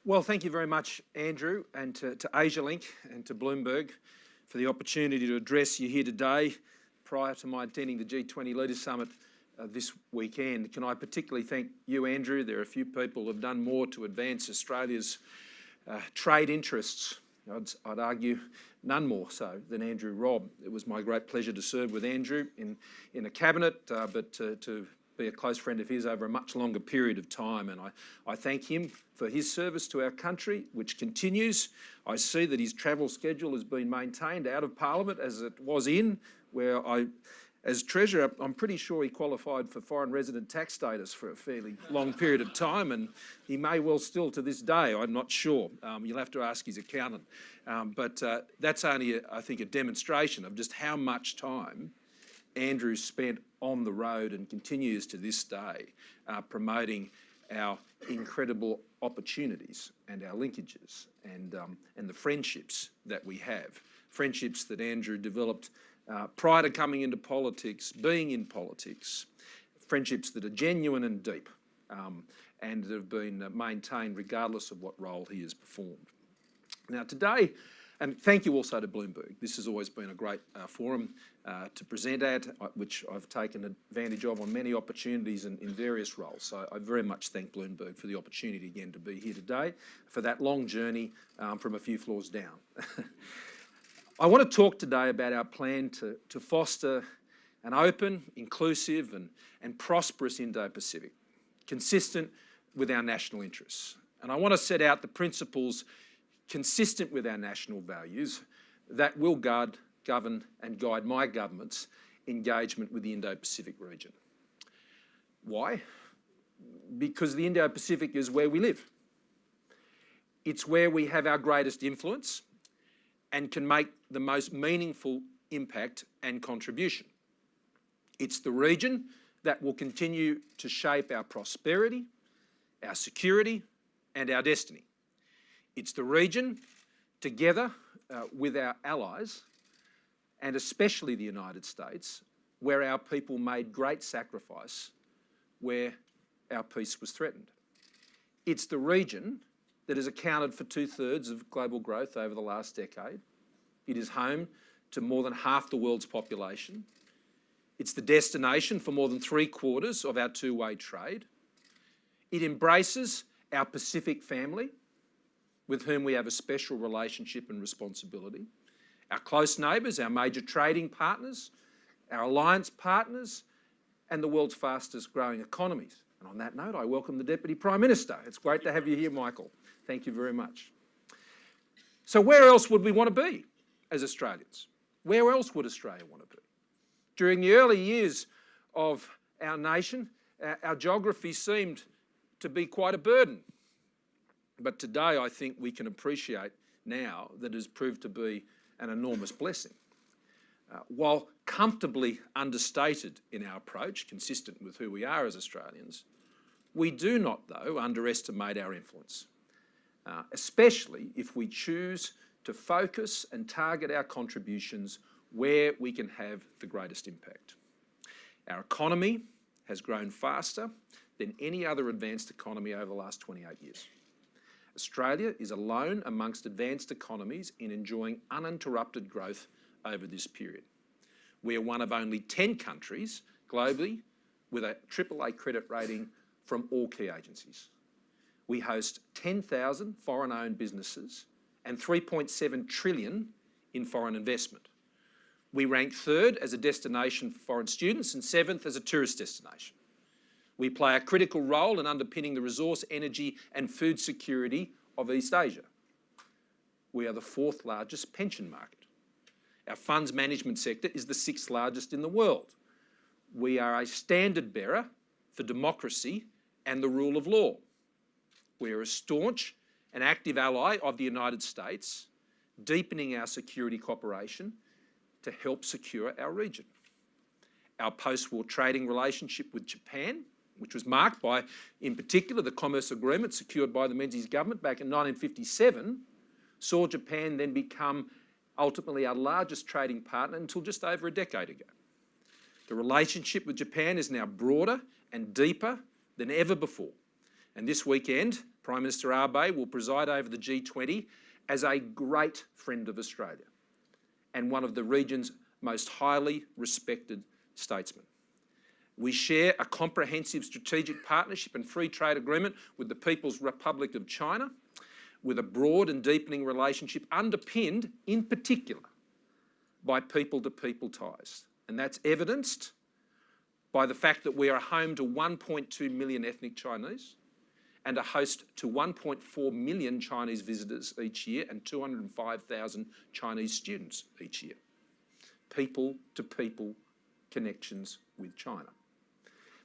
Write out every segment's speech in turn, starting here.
Well, thank you very much, Andrew, and to Asialink and to Bloomberg for the opportunity to address you here today prior to my attending the G20 Leaders Summit this weekend. Can I particularly thank you, Andrew? There are a few people who have done more to advance Australia's trade interests. I'd argue none more so than Andrew Robb. It was my great pleasure to serve with Andrew in the cabinet, but to be a close friend of his over a much longer period of time. And I thank him for his service to our country, which continues. I see that his travel schedule has been maintained out of Parliament as it was in, where as Treasurer, I'm pretty sure he qualified for foreign resident tax status for a fairly long period of time, and he may well still to this day, I'm not sure. You'll have to ask his accountant. But that's only, I think, a demonstration of just how much time Andrew spent on the road and continues to this day promoting our incredible opportunities and our linkages and the friendships that we have. Friendships that Andrew developed prior to coming into politics, being in politics, friendships that are genuine and deep and that have been maintained regardless of what role he has performed. Now today, and thank you also to Bloomberg. This has always been a great forum to present at, which I've taken advantage of on many opportunities in various roles. So I very much thank Bloomberg for the opportunity again to be here today for that long journey from a few floors down. I want to talk today about our plan to foster an open, inclusive and prosperous Indo Pacific, consistent with our national interests. And I want to set out the principles consistent with our national values that will govern and guide my government's engagement with the Indo Pacific region. Why? Because the Indo Pacific is where we live. It's where we have our greatest influence and can make the most meaningful impact and contribution. It's the region that will continue to shape our prosperity, our security, and our destiny. It's the region, together with our allies, and especially the United States, where our people made great sacrifice, where our peace was threatened. It's the region that has accounted for 2/3 of global growth over the last decade. It is home to more than half the world's population. It's the destination for more than 3/4 of our two-way trade. It embraces our Pacific family, with whom we have a special relationship and responsibility, our close neighbours, our major trading partners, our alliance partners, and the world's fastest growing economies. And on that note, I welcome the Deputy Prime Minister. It's great to have you here, Michael. Thank you very much. So where else would we want to be as Australians? Where else would Australia want to be? During the early years of our nation, our geography seemed to be quite a burden. But today I think we can appreciate now that it has proved to be an enormous blessing. While comfortably understated in our approach, consistent with who we are as Australians, we do not, though, underestimate our influence, especially if we choose to focus and target our contributions where we can have the greatest impact. Our economy has grown faster than any other advanced economy over the last 28 years. Australia is alone amongst advanced economies in enjoying uninterrupted growth over this period. We are one of only 10 countries globally with a AAA credit rating from all key agencies. We host 10,000 foreign-owned businesses and $3.7 trillion in foreign investment. We rank 3rd as a destination for foreign students and 7th as a tourist destination. We play a critical role in underpinning the resource, energy and food security of East Asia. We are the 4th largest pension market. Our funds management sector is the 6th largest in the world. We are a standard bearer for democracy and the rule of law. We are a staunch and active ally of the United States, deepening our security cooperation to help secure our region. Our post-war trading relationship with Japan, which was marked by, in particular, the commerce agreement secured by the Menzies government back in 1957, saw Japan then become ultimately our largest trading partner until just over a decade ago. The relationship with Japan is now broader and deeper than ever before. And this weekend, Prime Minister Abe will preside over the G20 as a great friend of Australia and one of the region's most highly respected statesmen. We share a comprehensive strategic partnership and free trade agreement with the People's Republic of China, with a broad and deepening relationship underpinned, in particular, by people-to-people ties. And that's evidenced by the fact that we are home to 1.2 million ethnic Chinese and a host to 1.4 million Chinese visitors each year and 205,000 Chinese students each year. People-to-people connections with China.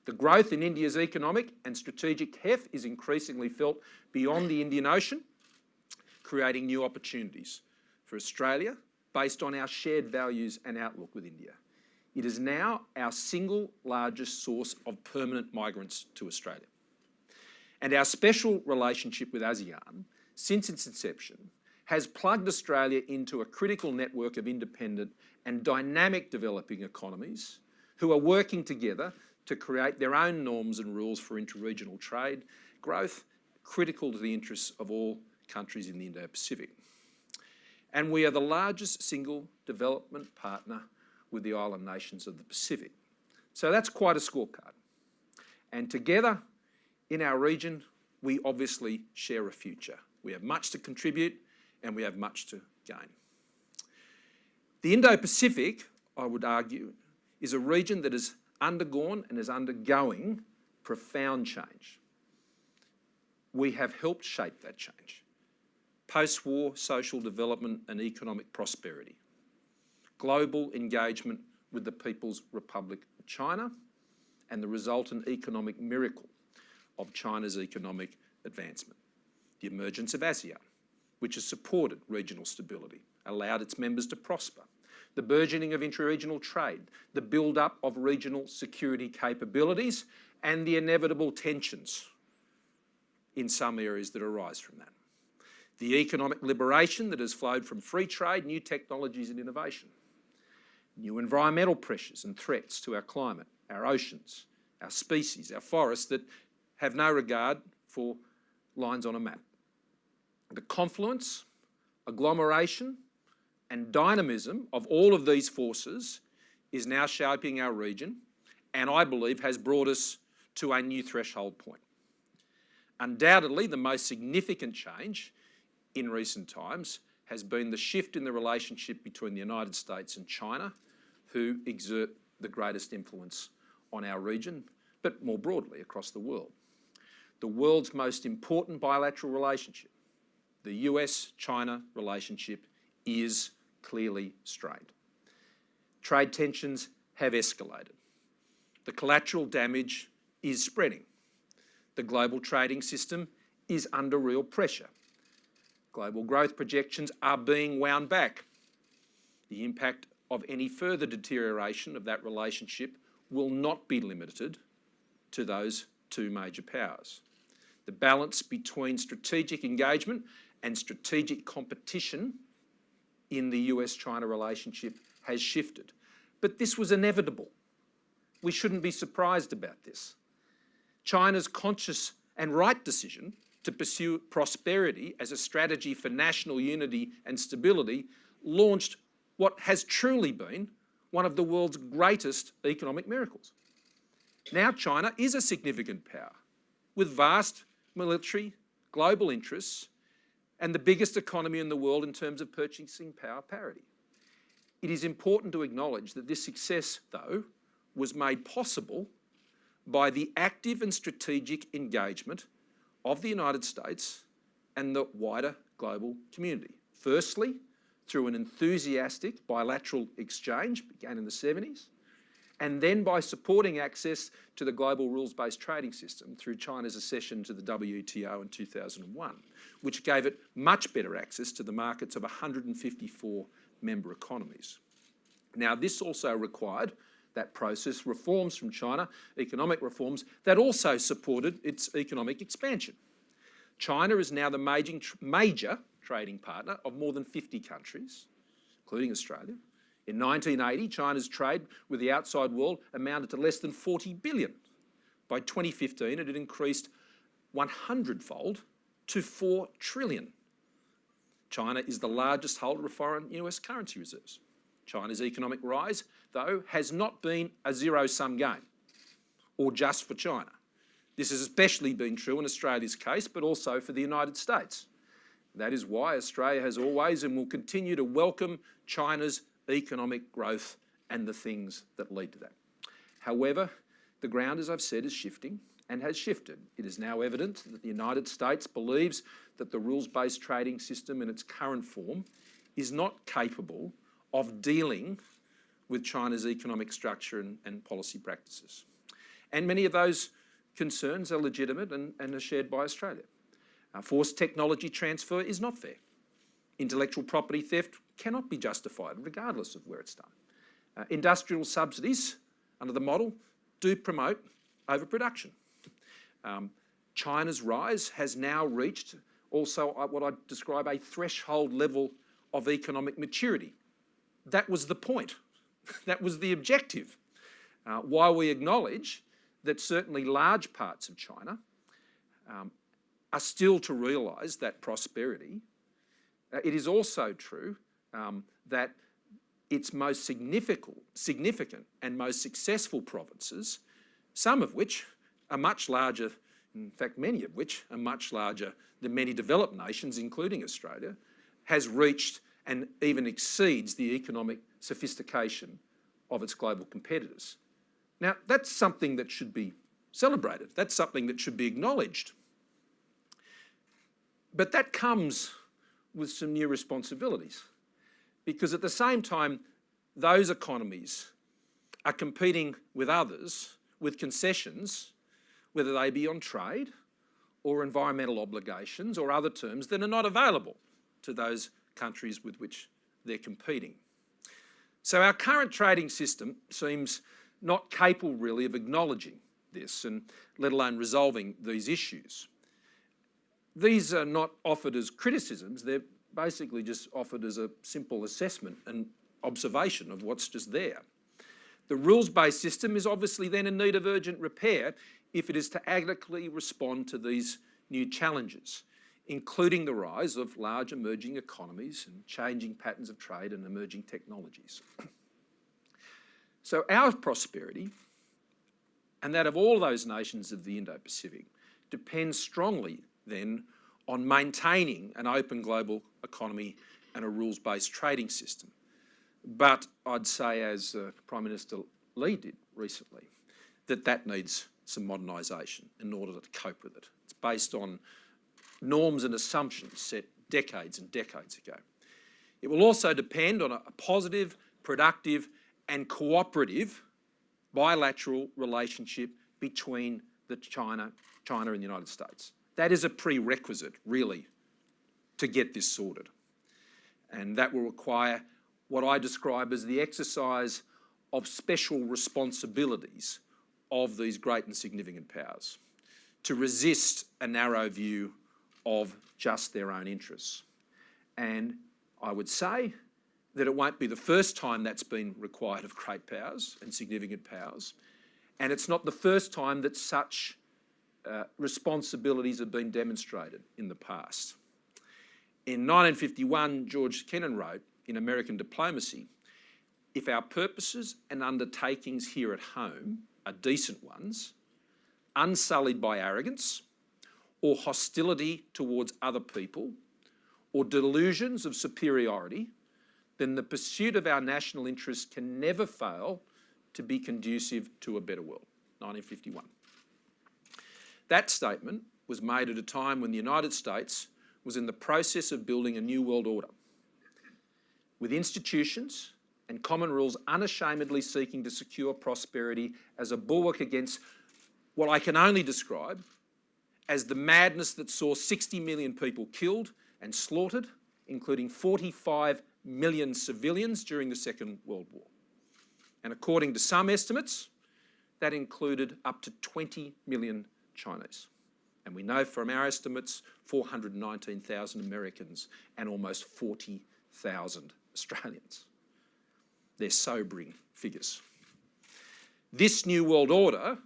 The growth in India's economic and strategic heft is increasingly felt beyond the Indian Ocean, creating new opportunities for Australia based on our shared values and outlook with India. It is now our single largest source of permanent migrants to Australia. And our special relationship with ASEAN, since its inception, has plugged Australia into a critical network of independent and dynamic developing economies who are working together to create their own norms and rules for interregional trade growth, critical to the interests of all countries in the Indo Pacific. And we are the largest single development partner with the island nations of the Pacific. So that's quite a scorecard. And together in our region, we obviously share a future. We have much to contribute and we have much to gain. The Indo Pacific, I would argue, is a region that has undergone and is undergoing profound change. We have helped shape that change. Post-war social development and economic prosperity, global engagement with the People's Republic of China, and the resultant economic miracle of China's economic advancement. The emergence of ASEAN, which has supported regional stability, allowed its members to prosper. The burgeoning of intra-regional trade, the build-up of regional security capabilities, and the inevitable tensions in some areas that arise from that. The economic liberation that has flowed from free trade, new technologies and innovation. New environmental pressures and threats to our climate, our oceans, our species, our forests that have no regard for lines on a map. The confluence, agglomeration and dynamism of all of these forces is now shaping our region and I believe has brought us to a new threshold point. Undoubtedly, the most significant change in recent times has been the shift in the relationship between the United States and China, who exert the greatest influence on our region, but more broadly across the world. The world's most important bilateral relationship, the US-China relationship, is clearly strained. Trade tensions have escalated. The collateral damage is spreading. The global trading system is under real pressure. Global growth projections are being wound back. The impact of any further deterioration of that relationship will not be limited to those two major powers. The balance between strategic engagement and strategic competition in the US-China relationship has shifted. But this was inevitable. We shouldn't be surprised about this. China's conscious and right decision to pursue prosperity as a strategy for national unity and stability launched what has truly been one of the world's greatest economic miracles. Now China is a significant power with vast military, global interests and the biggest economy in the world in terms of purchasing power parity. It is important to acknowledge that this success, though, was made possible by the active and strategic engagement of the United States and the wider global community. Firstly, through an enthusiastic bilateral exchange, began in the 70s, and then by supporting access to the global rules-based trading system through China's accession to the WTO in 2001, which gave it much better access to the markets of 154 member economies. Now, this also required that process reforms from China, economic reforms, that also supported its economic expansion. China is now the major trading partner of more than 50 countries, including Australia. In 1980, China's trade with the outside world amounted to less than 40 billion. By 2015, it had increased 100-fold to $4 trillion. China is the largest holder of foreign US currency reserves. China's economic rise, though, has not been a zero-sum game or just for China. This has especially been true in Australia's case, but also for the United States. That is why Australia has always and will continue to welcome China's economic growth and the things that lead to that. However, the ground, as I've said, is shifting and has shifted. It is now evident that the United States believes that the rules-based trading system in its current form is not capable of dealing with China's economic structure and policy practices. And many of those concerns are legitimate and are shared by Australia. Forced technology transfer is not fair. Intellectual property theft cannot be justified, regardless of where it's done. Industrial subsidies, under the model, do promote overproduction. China's rise has now reached also what I'd describe a threshold level of economic maturity. That was the point. That was the objective. While we acknowledge that certainly large parts of China are still to realise that prosperity, it is also true that its most significant and most successful provinces, some of which are much larger, in fact many of which are much larger than many developed nations, including Australia, has reached and even exceeds the economic sophistication of its global competitors. Now, that's something that should be celebrated. That's something that should be acknowledged. But that comes with some new responsibilities, because at the same time, those economies are competing with others with concessions, whether they be on trade or environmental obligations or other terms that are not available to those countries with which they're competing. So our current trading system seems not capable really of acknowledging this, and let alone resolving these issues. These are not offered as criticisms, they're basically just offered as a simple assessment and observation of what's just there. The rules-based system is obviously then in need of urgent repair if it is to adequately respond to these new challenges, including the rise of large emerging economies and changing patterns of trade and emerging technologies. So our prosperity, and that of all those nations of the Indo Pacific, depends strongly then on maintaining an open global economy and a rules-based trading system. But I'd say, as Prime Minister Lee did recently, that needs some modernisation in order to cope with it. It's based on norms and assumptions set decades and decades ago. It will also depend on a positive, productive and cooperative bilateral relationship between China and the United States. That is a prerequisite, really, to get this sorted. And that will require what I describe as the exercise of special responsibilities of these great and significant powers to resist a narrow view of just their own interests. And I would say that it won't be the first time that's been required of great powers and significant powers, and it's not the first time that such responsibilities have been demonstrated in the past. In 1951, George Kennan wrote in American Diplomacy, "If our purposes and undertakings here at home are decent ones, unsullied by arrogance or hostility towards other people or delusions of superiority, then the pursuit of our national interests can never fail to be conducive to a better world." 1951. That statement was made at a time when the United States was in the process of building a new world order, with institutions and common rules unashamedly seeking to secure prosperity as a bulwark against what I can only describe as the madness that saw 60 million people killed and slaughtered, including 45 million civilians during the Second World War. And according to some estimates, that included up to 20 million Chinese. And we know from our estimates, 419,000 Americans and almost 40,000 Australians. They're sobering figures. This new world order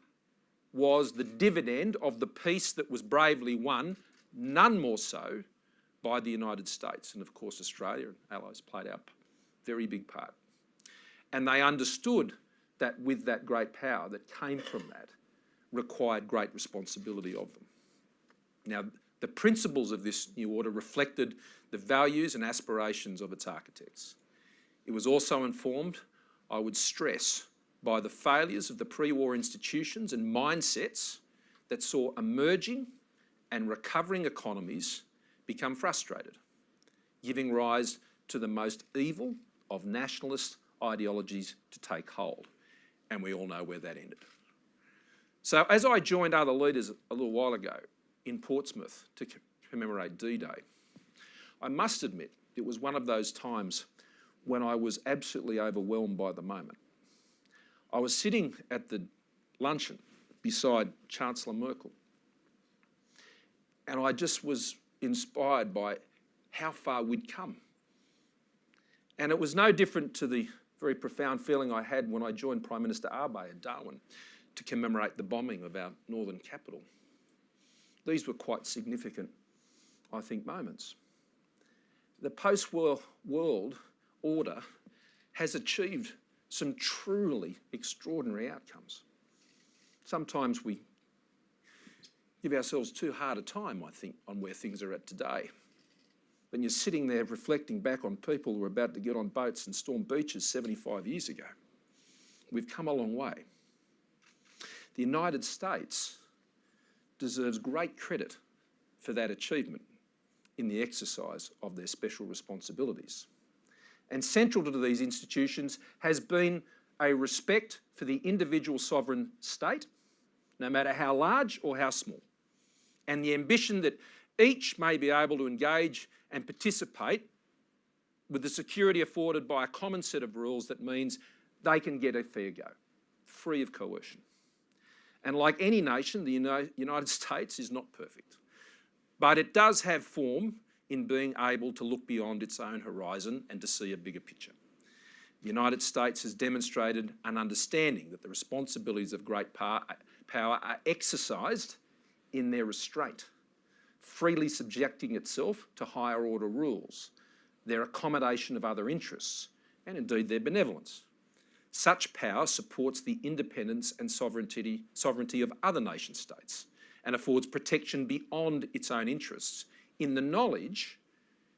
was the dividend of the peace that was bravely won none more so by the United States. And of course, Australia and allies played a very big part. And they understood that with that great power that came from that required great responsibility of them. Now, the principles of this new order reflected the values and aspirations of its architects. It was also informed, I would stress, by the failures of the pre-war institutions and mindsets that saw emerging and recovering economies become frustrated, giving rise to the most evil of nationalist ideologies to take hold. And we all know where that ended. So as I joined other leaders a little while ago in Portsmouth to commemorate D-Day, I must admit it was one of those times when I was absolutely overwhelmed by the moment. I was sitting at the luncheon beside Chancellor Merkel, and I just was inspired by how far we'd come. And it was no different to the very profound feeling I had when I joined Prime Minister Abe at Darwin to commemorate the bombing of our northern capital. These were quite significant, I think, moments. The post-war world order has achieved some truly extraordinary outcomes. Sometimes we give ourselves too hard a time, I think, on where things are at today. When you're sitting there reflecting back on people who were about to get on boats and storm beaches 75 years ago, we've come a long way. The United States deserves great credit for that achievement in the exercise of their special responsibilities. And central to these institutions has been a respect for the individual sovereign state, no matter how large or how small, and the ambition that each may be able to engage and participate with the security afforded by a common set of rules that means they can get a fair go, free of coercion. And like any nation, the United States is not perfect, but it does have form in being able to look beyond its own horizon and to see a bigger picture. The United States has demonstrated an understanding that the responsibilities of great power are exercised in their restraint, freely subjecting itself to higher order rules, their accommodation of other interests, and indeed their benevolence. Such power supports the independence and sovereignty of other nation states and affords protection beyond its own interests in the knowledge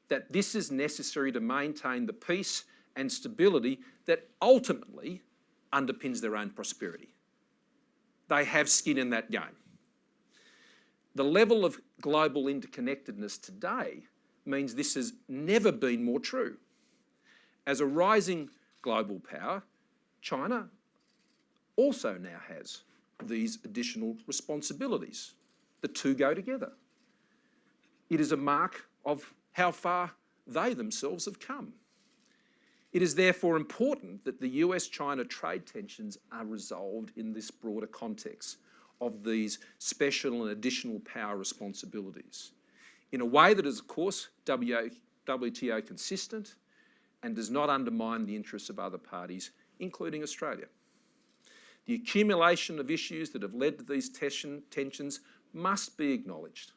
that this is necessary to maintain the peace and stability that ultimately underpins their own prosperity. They have skin in that game. The level of global interconnectedness today means this has never been more true. As a rising global power, China also now has these additional responsibilities. The two go together. It is a mark of how far they themselves have come. It is therefore important that the US-China trade tensions are resolved in this broader context of these special and additional power responsibilities in a way that is, of course, WTO consistent and does not undermine the interests of other parties, including Australia. The accumulation of issues that have led to these tensions must be acknowledged.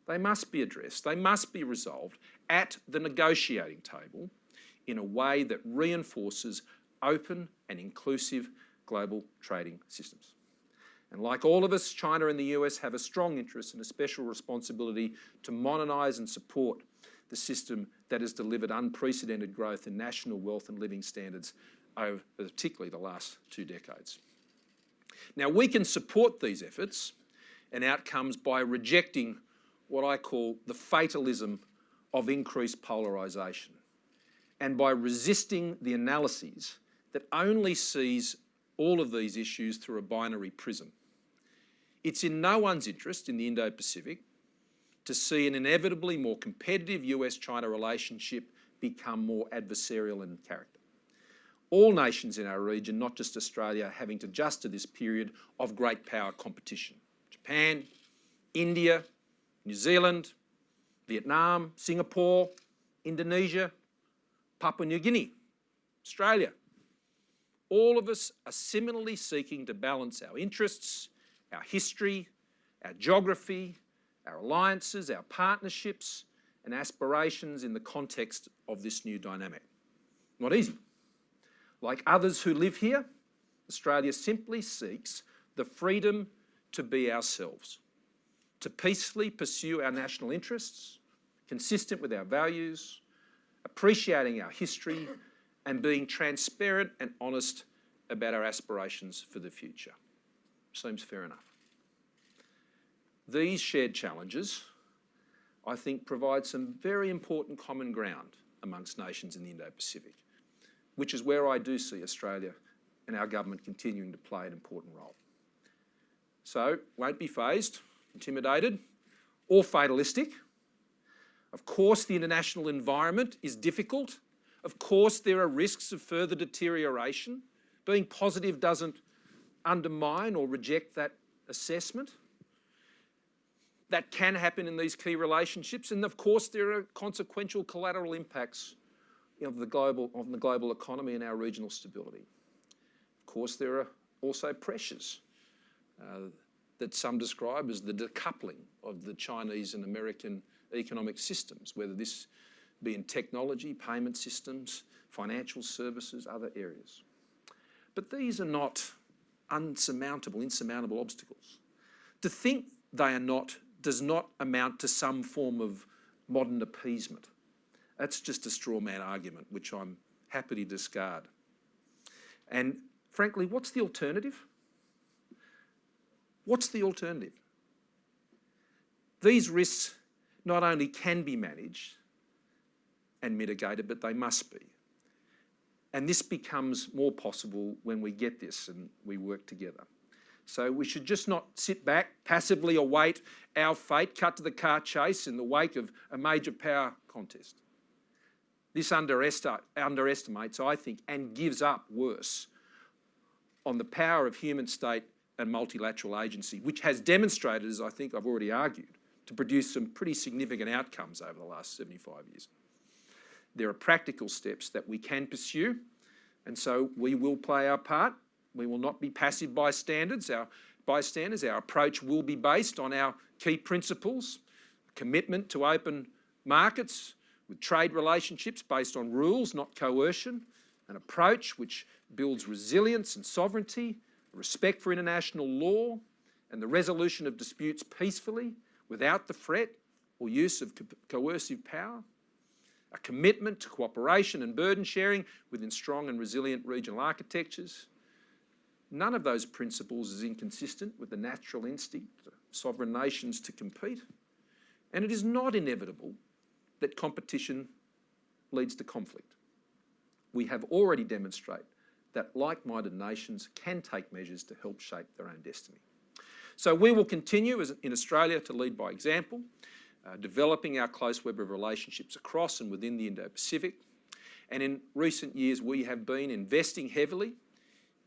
They must be addressed. They must be resolved at the negotiating table in a way that reinforces open and inclusive global trading systems. And like all of us, China and the US have a strong interest and a special responsibility to modernise and support the system that has delivered unprecedented growth in national wealth and living standards over particularly the last 2 decades. Now, we can support these efforts and outcomes by rejecting what I call the fatalism of increased polarisation, and by resisting the analyses that only sees all of these issues through a binary prism. It's in no one's interest in the Indo Pacific to see an inevitably more competitive US-China relationship become more adversarial in character. All nations in our region, not just Australia, are having to adjust to this period of great power competition. Japan, India, New Zealand, Vietnam, Singapore, Indonesia, Papua New Guinea, Australia. All of us are similarly seeking to balance our interests, our history, our geography, our alliances, our partnerships and aspirations in the context of this new dynamic. Not easy. Like others who live here, Australia simply seeks the freedom to be ourselves, to peacefully pursue our national interests, consistent with our values, appreciating our history and being transparent and honest about our aspirations for the future. Seems fair enough. These shared challenges, I think, provide some very important common ground amongst nations in the Indo Pacific, which is where I do see Australia and our government continuing to play an important role. So, won't be fazed, intimidated, or fatalistic. Of course, the international environment is difficult. Of course, there are risks of further deterioration. Being positive doesn't undermine or reject that assessment. That can happen in these key relationships, and of course there are consequential collateral impacts on the global economy and our regional stability. Of course there are also pressures that some describe as the decoupling of the Chinese and American economic systems, whether this be in technology, payment systems, financial services, other areas. But these are not insurmountable obstacles. To think they are not does not amount to some form of modern appeasement. That's just a straw man argument, which I'm happy to discard. And frankly, what's the alternative? What's the alternative? These risks not only can be managed and mitigated, but they must be. And this becomes more possible when we get this and we work together. So we should just not sit back, passively await our fate, cut to the car chase in the wake of a major power contest. This underestimates, I think, and gives up worse on the power of human state and multilateral agency, which has demonstrated, as I think I've already argued, to produce some pretty significant outcomes over the last 75 years. There are practical steps that we can pursue, and so we will play our part. We will not be passive bystanders. Our approach will be based on our key principles, commitment to open markets with trade relationships based on rules, not coercion, an approach which builds resilience and sovereignty, respect for international law, and the resolution of disputes peacefully without the threat or use of coercive power, a commitment to cooperation and burden sharing within strong and resilient regional architectures. None of those principles is inconsistent with the natural instinct of sovereign nations to compete, and it is not inevitable that competition leads to conflict. We have already demonstrated that like-minded nations can take measures to help shape their own destiny. So we will continue in Australia to lead by example, developing our close web of relationships across and within the Indo Pacific. And in recent years, we have been investing heavily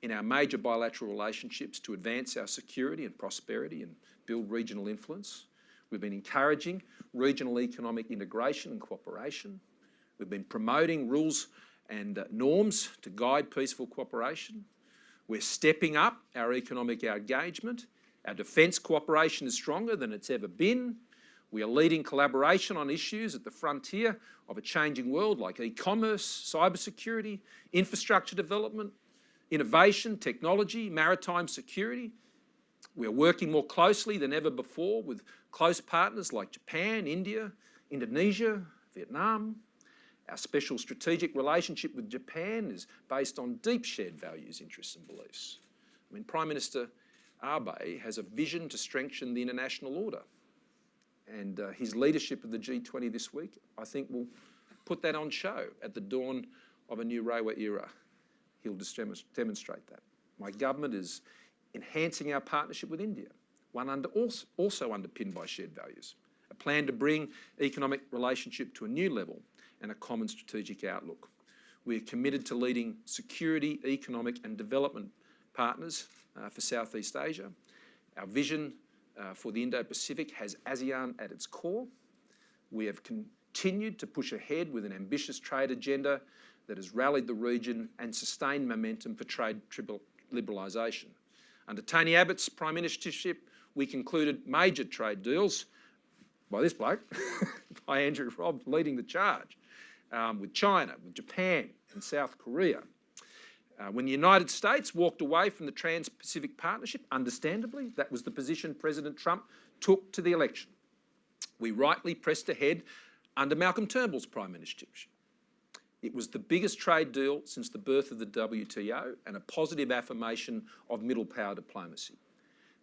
in our major bilateral relationships to advance our security and prosperity and build regional influence. We've been encouraging regional economic integration and cooperation. We've been promoting rules and norms to guide peaceful cooperation. We're stepping up our economic engagement. Our defence cooperation is stronger than it's ever been. We are leading collaboration on issues at the frontier of a changing world like e-commerce, cybersecurity, infrastructure development, innovation, technology, maritime security. We are working more closely than ever before with close partners like Japan, India, Indonesia, Vietnam. Our special strategic relationship with Japan is based on deep shared values, interests and beliefs. I mean, Prime Minister Abe has a vision to strengthen the international order. And his leadership of the G20 this week, I think, will put that on show at the dawn of a new Rewa era. He'll demonstrate that. My government is enhancing our partnership with India, one also underpinned by shared values, a plan to bring economic relationship to a new level and a common strategic outlook. We are committed to leading security, economic and development partners for Southeast Asia. Our vision for the Indo Pacific has ASEAN at its core. We have continued to push ahead with an ambitious trade agenda that has rallied the region and sustained momentum for trade liberalisation. Under Tony Abbott's Prime Ministership, we concluded major trade deals by this bloke, by Andrew Robb, leading the charge, with China, with Japan and South Korea. When the United States walked away from the Trans-Pacific Partnership, understandably, that was the position President Trump took to the election. We rightly pressed ahead under Malcolm Turnbull's prime ministership. It was the biggest trade deal since the birth of the WTO and a positive affirmation of middle power diplomacy.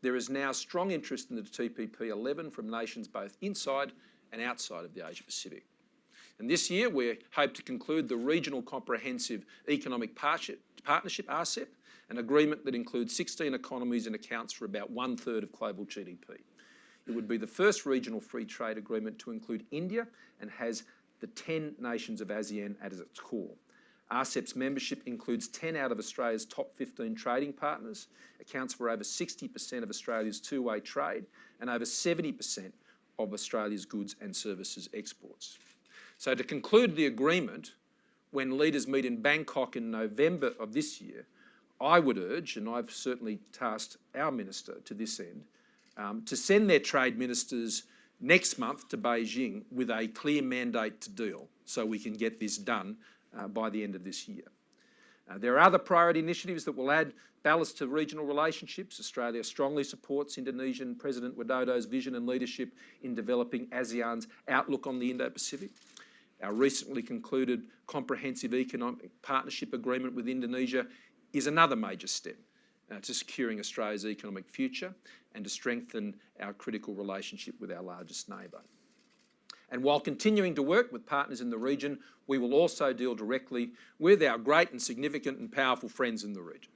There is now strong interest in the TPP-11 from nations both inside and outside of the Asia Pacific. And this year we hope to conclude the Regional Comprehensive Economic Partnership, RCEP, an agreement that includes 16 economies and accounts for about 1/3 of global GDP. It would be the first regional free trade agreement to include India and has the 10 nations of ASEAN as its core. RCEP's membership includes 10 out of Australia's top 15 trading partners, accounts for over 60% of Australia's two-way trade and over 70% of Australia's goods and services exports. So to conclude the agreement, when leaders meet in Bangkok in November of this year, I would urge, and I've certainly tasked our minister to this end, to send their trade ministers next month to Beijing with a clear mandate to deal so we can get this done by the end of this year. There are other priority initiatives that will add ballast to regional relationships. Australia strongly supports Indonesian President Widodo's vision and leadership in developing ASEAN's outlook on the Indo Pacific. Our recently concluded comprehensive economic partnership agreement with Indonesia is another major step to securing Australia's economic future and to strengthen our critical relationship with our largest neighbour. And while continuing to work with partners in the region, we will also deal directly with our great and significant and powerful friends in the region.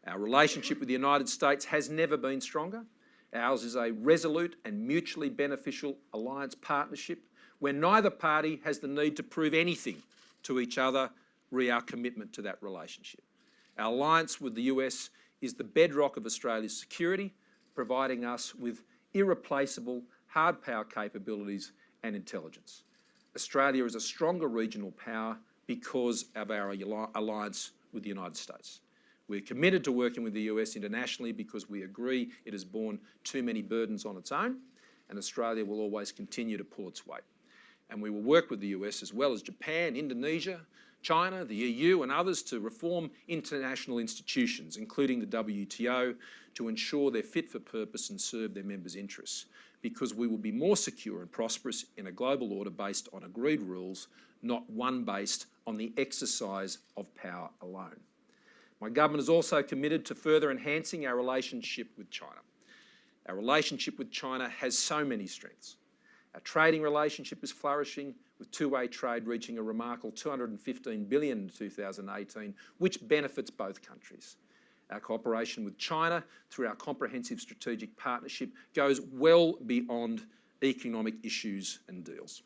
Our relationship with the United States has never been stronger. Ours is a resolute and mutually beneficial alliance partnership where neither party has the need to prove anything to each other re our commitment to that relationship. Our alliance with the US is the bedrock of Australia's security, providing us with irreplaceable hard power capabilities and intelligence. Australia is a stronger regional power because of our alliance with the United States. We're committed to working with the US internationally because we agree it has borne too many burdens on its own, and Australia will always continue to pull its weight. And we will work with the US as well as Japan, Indonesia, China, the EU and others to reform international institutions, including the WTO, to ensure they're fit for purpose and serve their members' interests, because we will be more secure and prosperous in a global order based on agreed rules, not one based on the exercise of power alone. My government is also committed to further enhancing our relationship with China. Our relationship with China has so many strengths. Our trading relationship is flourishing, with two-way trade reaching a remarkable $215 billion in 2018, which benefits both countries. Our cooperation with China through our comprehensive strategic partnership goes well beyond economic issues and deals.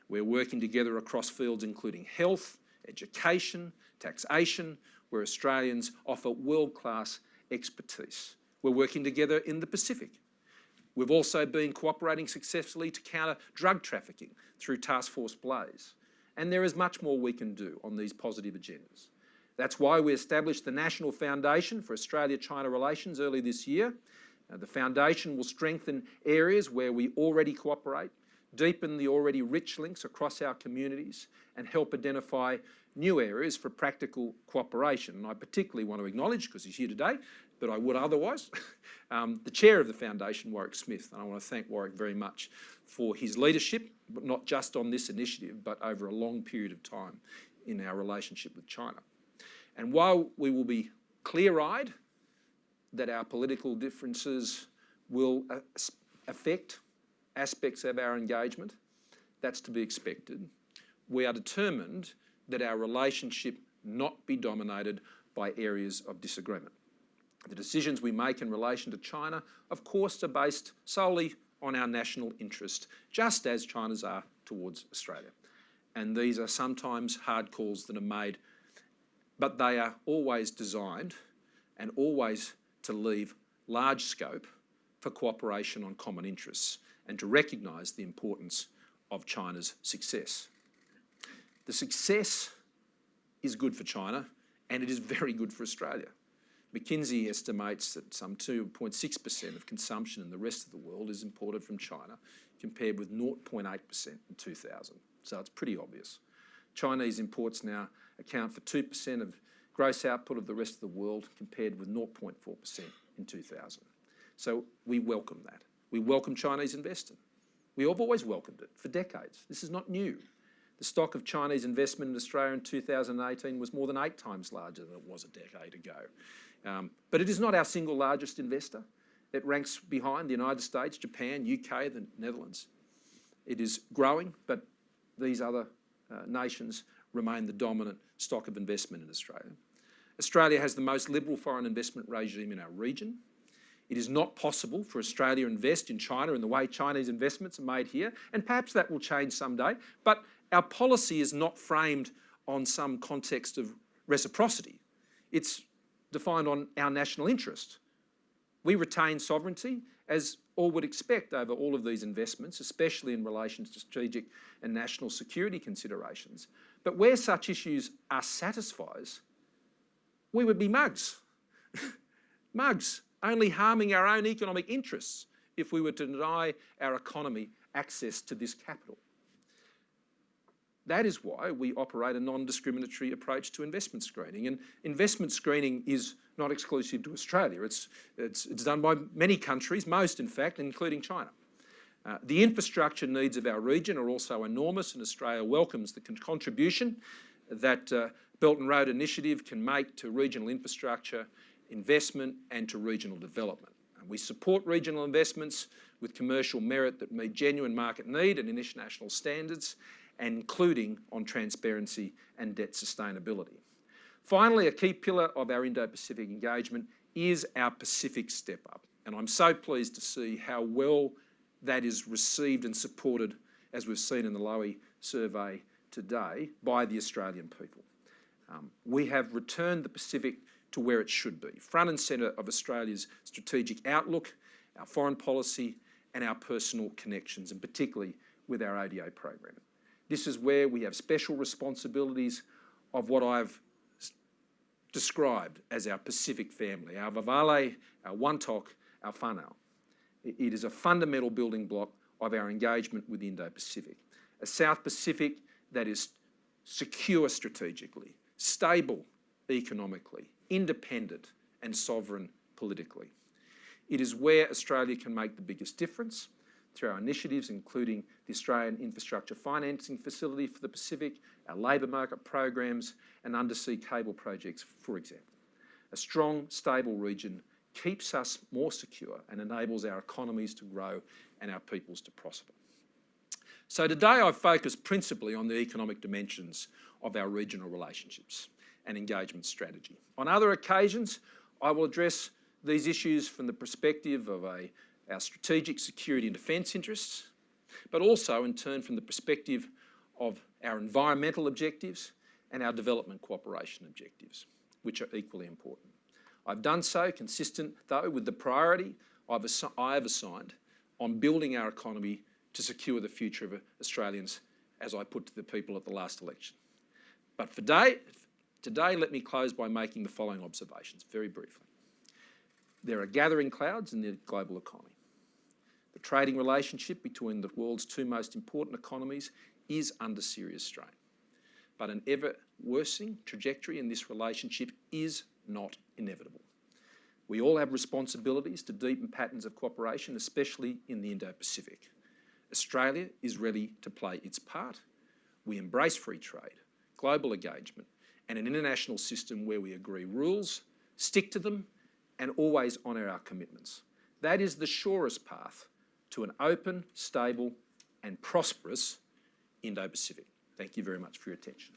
We're working together across fields including health, education, taxation, where Australians offer world-class expertise. We're working together in the Pacific. We've also been cooperating successfully to counter drug trafficking through Task Force Blaze. And there is much more we can do on these positive agendas. That's why we established the National Foundation for Australia-China Relations early this year. The foundation will strengthen areas where we already cooperate, deepen the already rich links across our communities, and help identify new areas for practical cooperation. And I particularly want to acknowledge, because he's here today, but I would otherwise, the chair of the foundation, Warwick Smith. And I want to thank Warwick very much for his leadership, but not just on this initiative, but over a long period of time in our relationship with China. And while we will be clear-eyed that our political differences will affect aspects of our engagement, that's to be expected. We are determined that our relationship not be dominated by areas of disagreement. The decisions we make in relation to China, of course, are based solely on our national interest, just as China's are towards Australia. And these are sometimes hard calls that are made, but they are always designed and always to leave large scope for cooperation on common interests and to recognise the importance of China's success. The success is good for China and it is very good for Australia. McKinsey estimates that some 2.6% of consumption in the rest of the world is imported from China compared with 0.8% in 2000. So it's pretty obvious. Chinese imports now account for 2% of gross output of the rest of the world, compared with 0.4% in 2000. So we welcome that. We welcome Chinese investment. We have always welcomed it for decades. This is not new. The stock of Chinese investment in Australia in 2018 was more than 8 times larger than it was a decade ago. But it is not our single largest investor. It ranks behind the United States, Japan, UK, the Netherlands. It is growing, but these other nations remain the dominant stock of investment in Australia. Australia has the most liberal foreign investment regime in our region. It is not possible for Australia to invest in China in the way Chinese investments are made here, and perhaps that will change someday, but our policy is not framed on some context of reciprocity. It's defined on our national interest. We retain sovereignty, as all would expect, over all of these investments, especially in relation to strategic and national security considerations. But where such issues are satisfied, we would be mugs. Mugs, only harming our own economic interests if we were to deny our economy access to this capital. That is why we operate a non-discriminatory approach to investment screening. And investment screening is not exclusive to Australia. It's done by many countries, most in fact, including China. The infrastructure needs of our region are also enormous, and Australia welcomes the contribution that Belt and Road Initiative can make to regional infrastructure investment and to regional development. And we support regional investments with commercial merit that meet genuine market need and international standards, and including on transparency and debt sustainability. Finally, a key pillar of our Indo Pacific engagement is our Pacific Step Up. And I'm so pleased to see how well that is received and supported, as we've seen in the Lowy survey today, by the Australian people. We have returned the Pacific to where it should be, front and centre of Australia's strategic outlook, our foreign policy and our personal connections, and particularly with our ODA program. This is where we have special responsibilities of what I've described as our Pacific family, our Vavale, our Wantok, our Whanau. It is a fundamental building block of our engagement with the Indo-Pacific. A South Pacific that is secure strategically, stable economically, independent and sovereign politically. It is where Australia can make the biggest difference through our initiatives, including the Australian Infrastructure Financing Facility for the Pacific, our labour market programs and undersea cable projects, for example. A strong, stable region keeps us more secure and enables our economies to grow and our peoples to prosper. So today I've focused principally on the economic dimensions of our regional relationships and engagement strategy. On other occasions, I will address these issues from the perspective of our strategic security and defence interests, but also in turn from the perspective of our environmental objectives and our development cooperation objectives, which are equally important. I've done so consistent, though, with the priority I have assigned on building our economy to secure the future of Australians, as I put to the people at the last election. But for today, let me close by making the following observations, very briefly. There are gathering clouds in the global economy. The trading relationship between the world's two most important economies is under serious strain. But an ever-worsening trajectory in this relationship is not inevitable. We all have responsibilities to deepen patterns of cooperation, especially in the Indo-Pacific. Australia is ready to play its part. We embrace free trade, global engagement, and an international system where we agree rules, stick to them, and always honour our commitments. That is the surest path to an open, stable and prosperous Indo-Pacific. Thank you very much for your attention.